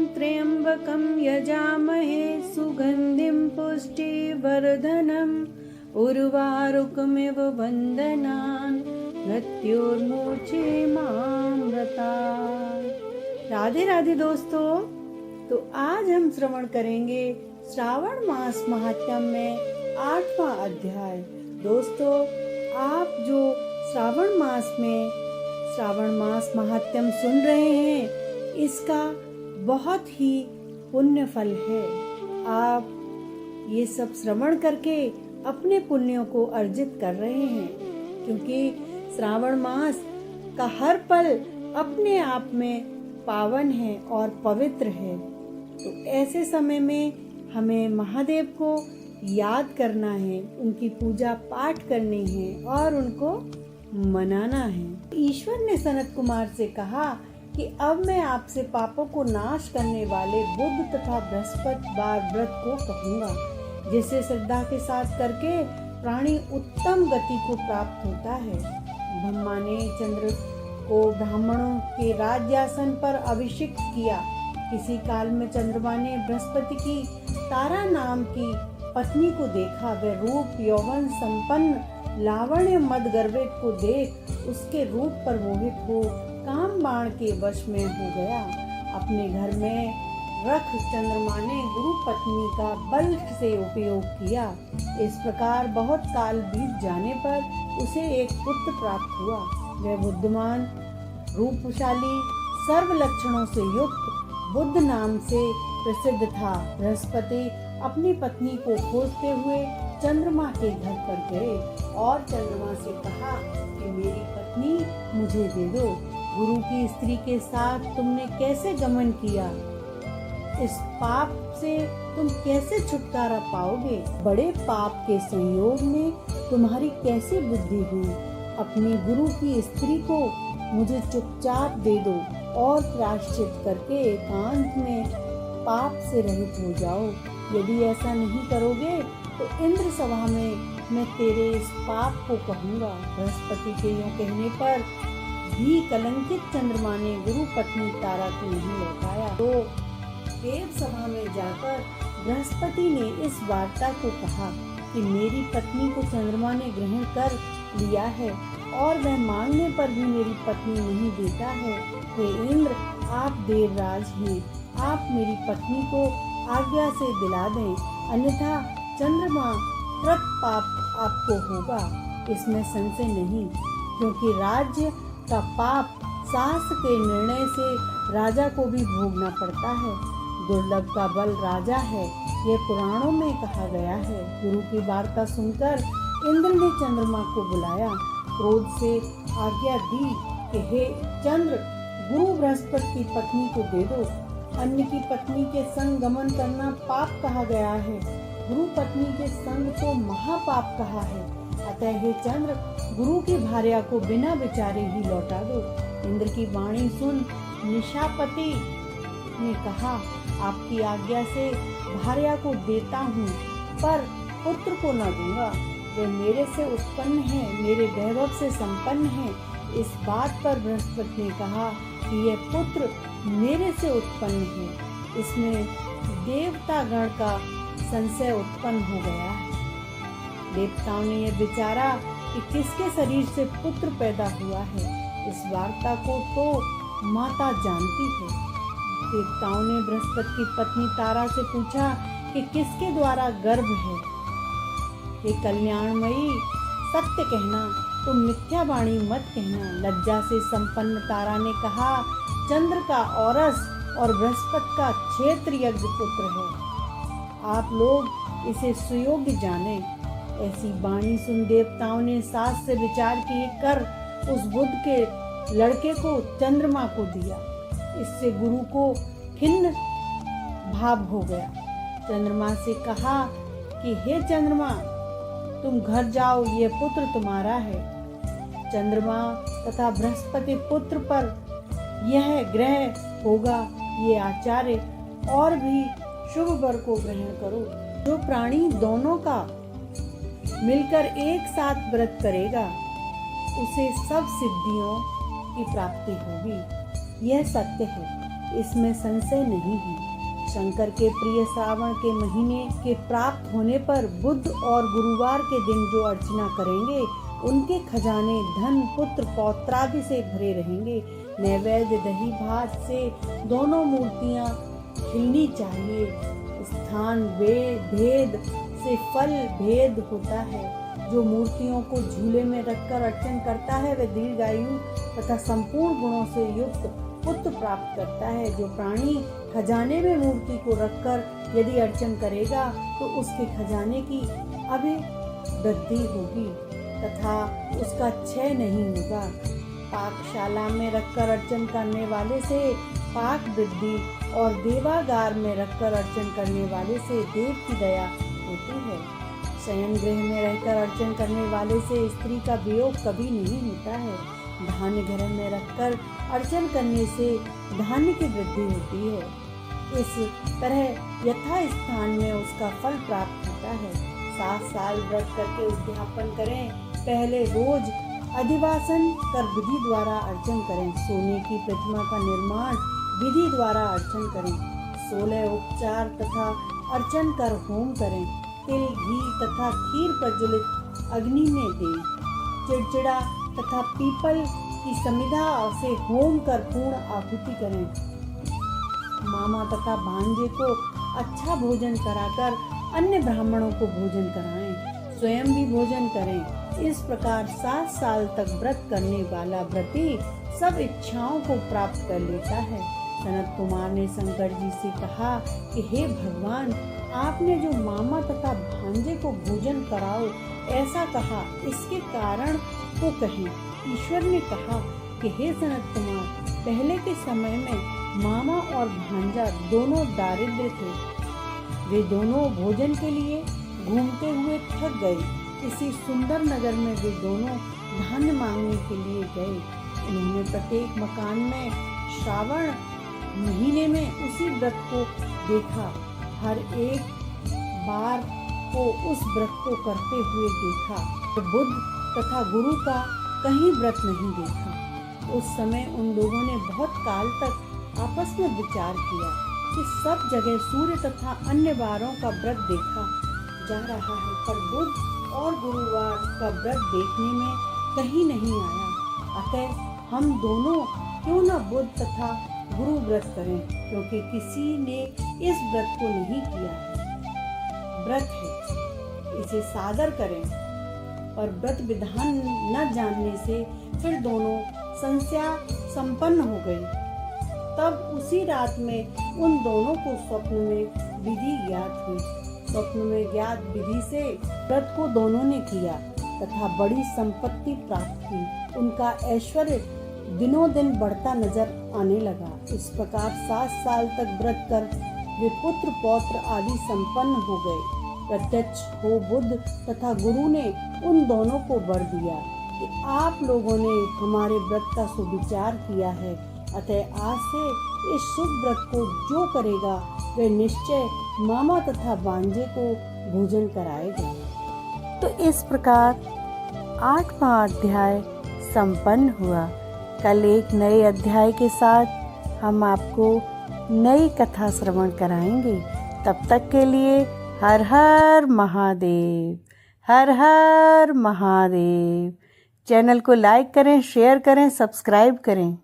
त्र्यम्बकं यजामहे सुगन्धिं पुष्टिवर्धनम् उर्वारुकमिव वन्दनान् मृत्योर्मुक्षेमामृतात्। राधे राधे दोस्तों, तो आज हम श्रवण करेंगे श्रावण मास महात्म्य में 8वां अध्याय। दोस्तों, आप जो श्रावण मास महात्म्य सुन रहे हैं, इसका बहुत ही पुण्य फल है। आप ये सब श्रवण करके अपने पुण्यों को अर्जित कर रहे हैं, क्योंकि श्रावण मास का हर पल अपने आप में पावन है और पवित्र है। तो ऐसे समय में हमें महादेव को याद करना है, उनकी पूजा पाठ करनी है और उनको मनाना है। ईश्वर ने सनत कुमार से कहा कि अब मैं आपसे पापों को नाश करने वाले बुध तथा बृहस्पतिवार व्रत को कहूँगा, जिसे श्रद्धा के साथ करके प्राणी उत्तम गति को प्राप्त होता है। ब्रह्मा ने चंद्र को ब्राह्मणों के राज्यासन पर अभिषिक्त किया। किसी काल में चंद्रमा ने बृहस्पति की तारा नाम की पत्नी को देखा। वह रूप यौवन संपन्न लावण्य मद गर्वित को देख उसके रूप पर मोहित हो काम बाण के वश में हो गया। अपने घर में रख चंद्रमा ने गुरु पत्नी का बल से उपयोग किया। इस प्रकार बहुत काल बीत जाने पर उसे एक पुत्र प्राप्त हुआ। वह बुद्धिमान, रूपशाली, सर्व लक्षणों से युक्त बुद्ध नाम से प्रसिद्ध था। बृहस्पति अपनी पत्नी को खोजते हुए चंद्रमा के घर पर गए और चंद्रमा से कहा कि मेरी पत्नी मुझे दे दो। गुरु की स्त्री के साथ तुमने कैसे गमन किया? इस पाप से तुम कैसे छुटकारा पाओगे? बड़े पाप के संयोग में तुम्हारी कैसी बुद्धि हुई? अपने गुरु की स्त्री को मुझे चुपचाप दे दो और प्रायश्चित करके एकांत में पाप से रहित हो जाओ। यदि ऐसा नहीं करोगे तो इंद्र सभा में मैं तेरे इस पाप को कहूँगा। बृहस्पति के यूँ कहने पर भी कलंकित चंद्रमा ने गुरु पत्नी तारा को नहीं लौटाया। तो देव सभा में जाकर बृहस्पति ने इस वार्ता को कहा कि मेरी पत्नी को चंद्रमा ने ग्रहण कर लिया है और वह मांगने पर भी मेरी पत्नी नहीं देता है। हे इंद्र, आप देवराज हैं, आप मेरी पत्नी को आज्ञा से दिला दें, अन्यथा चंद्रमा कृत पाप आपको होगा। इसमें संशय नहीं, क्योंकि राज्य का पाप शास्त्र के निर्णय से राजा को भी भोगना पड़ता है। दुर्लभ का बल राजा है, यह पुराणों में कहा गया है। गुरु की वार्ता सुनकर इंद्र ने चंद्रमा को बुलाया, क्रोध से आज्ञा दी कि हे चंद्र, गुरु बृहस्पति की पत्नी को दे दो। अन्य की पत्नी के संग गमन करना पाप कहा गया है, गुरु पत्नी के संग तो महापाप कहा है। अतः हे चंद्र, गुरु की भार्या को बिना विचारे ही लौटा दो। इंद्र की वाणी सुन निशापति ने कहा, आपकी आज्ञा से भार्या को देता हूँ, पर पुत्र को न दूंगा। वे मेरे से उत्पन्न है, मेरे वैभव से संपन्न है। इस बात पर बृहस्पति ने कहा कि यह पुत्र मेरे से उत्पन्न है। इसमें देवता गण का संशय उत्पन्न हो गया है। देवताओं ने यह विचारा कि किसके शरीर से पुत्र पैदा हुआ है। इस वार्ता को तो माता जानती है। देवताओं ने बृहस्पति की पत्नी तारा से पूछा कि किसके द्वारा गर्भ है। हे कल्याणमयी, सत्य कहना, तुम मिथ्या वाणी मत कहना। लज्जा से संपन्न तारा ने कहा, चंद्र का औरस और बृहस्पति का क्षेत्र यज्ञ पुत्र है। आप लोग इसे सुयोग्य जाने। ऐसी वाणी सुन देवताओं ने सास से विचार किए कर उस बुध के लड़के को चंद्रमा को दिया। इससे गुरु को खिन्न भाव हो गया। चंद्रमा से कहा कि हे चंद्रमा, तुम घर जाओ, ये पुत्र तुम्हारा है। चंद्रमा तथा बृहस्पति पुत्र पर यह ग्रह होगा, ये आचार्य और भी शुभ वर को ग्रहण करो। जो प्राणी दोनों का मिलकर एक साथ व्रत करेगा, उसे सब सिद्धियों की प्राप्ति होगी। यह सत्य है। इसमें संशय नहीं है। शंकर के प्रिय श्रावण के महीने के प्राप्त होने पर बुध और गुरुवार के दिन जो अर्चना करेंगे उनके खजाने धन पुत्र पौत्रादि से भरे रहेंगे। नैवेद्य दही भात से दोनों मूर्तियां खिलनी चाहिए। स्थान भेद से फल भेद होता है। जो मूर्तियों को झूले में रखकर अर्चन करता है वह दीर्घायु तथा संपूर्ण गुणों से युक्त पुत्र प्राप्त करता है। जो प्राणी खजाने में मूर्ति को रखकर यदि अर्चन करेगा तो उसके खजाने की अभिवृद्धि होगी तथा उसका क्षय नहीं होगा। पाकशाला में रखकर अर्चन करने वाले से पाक वृद्धि और देवागार में रखकर अर्चन करने वाले से देव की दया होती है। शयन गृह में रहकर अर्चन करने वाले से स्त्री का वियोग कभी नहीं होता है। धान्य घर में रखकर अर्चन करने से धान्य की वृद्धि होती है। इस तरह यथा स्थान में उसका फल प्राप्त होता है। 7 साल व्रत करके उद्यापन करें। पहले रोज अधिवासन कर विधि द्वारा अर्चन करें। सोने की प्रतिमा का निर्माण विधि द्वारा अर्चन करें। 16 उपचार तथा अर्चन कर होम करें। तिल घी तथा खीर प्रज्वलित अग्नि में दें। चिड़चिड़ा तथा पीपल की समिधा से होम कर पूर्ण आहुति करें। मामा तथा भांजे को अच्छा भोजन कराकर अन्य ब्राह्मणों को भोजन कराएं। स्वयं भी भोजन करें। इस प्रकार 7 साल तक व्रत करने वाला व्रती सब इच्छाओं को प्राप्त कर लेता है। सनत कुमार ने शंकर जी से कहा कि हे भगवान, आपने जो मामा तथा भांजे को भोजन कराओ ऐसा कहा, इसके कारण को कहें। ईश्वर ने कहा कि हे सनत कुमार, पहले के समय में मामा और भांजा दोनों दारिद्र थे। वे दोनों भोजन के लिए घूमते हुए थक गए। किसी सुंदर नगर में वे दोनों धान्य मांगने के लिए गए। उन्होंने प्रत्येक मकान में श्रावण महीने में उसी व्रत को देखा। हर एक बार को उस व्रत को करते हुए देखा। बुध तथा गुरु का कहीं व्रत नहीं देखा। उस समय उन लोगों ने बहुत काल तक आपस में विचार किया कि सब जगह सूर्य तथा अन्य वारों का व्रत देखा जा रहा है, पर बुध और गुरुवार का व्रत देखने में कहीं नहीं आया। अतः हम दोनों क्यों न बुध तथा गुरु व्रत करें, क्योंकि किसी ने इस व्रत को नहीं किया है। व्रत है, इसे सादर करें। पर व्रत विधान न जानने से फिर दोनों संशय संपन्न हो गई। तब उसी रात में उन दोनों को स्वप्न में विधि ज्ञात हुई। स्वप्न में ज्ञात विधि से व्रत को दोनों ने किया तथा बड़ी संपत्ति प्राप्त की। उनका ऐश्वर्य दिनों दिन बढ़ता नजर आने लगा। इस प्रकार 7 साल तक व्रत कर वे पुत्र पौत्र आदि संपन्न हो गए। प्रत्यक्ष हो बुध तथा गुरु ने उन दोनों को वर दिया कि आप लोगों ने हमारे व्रत का सुविचार किया है, अतः आज से इस शुभ व्रत को जो करेगा वह निश्चय मामा तथा भांजे को भोजन कराएगा। तो इस प्रकार 8वां अध्याय संपन्न हुआ। कल एक नए अध्याय के साथ हम आपको नई कथा श्रवण कराएंगे। तब तक के लिए हर हर महादेव, हर हर महादेव। चैनल को लाइक करें, शेयर करें, सब्सक्राइब करें।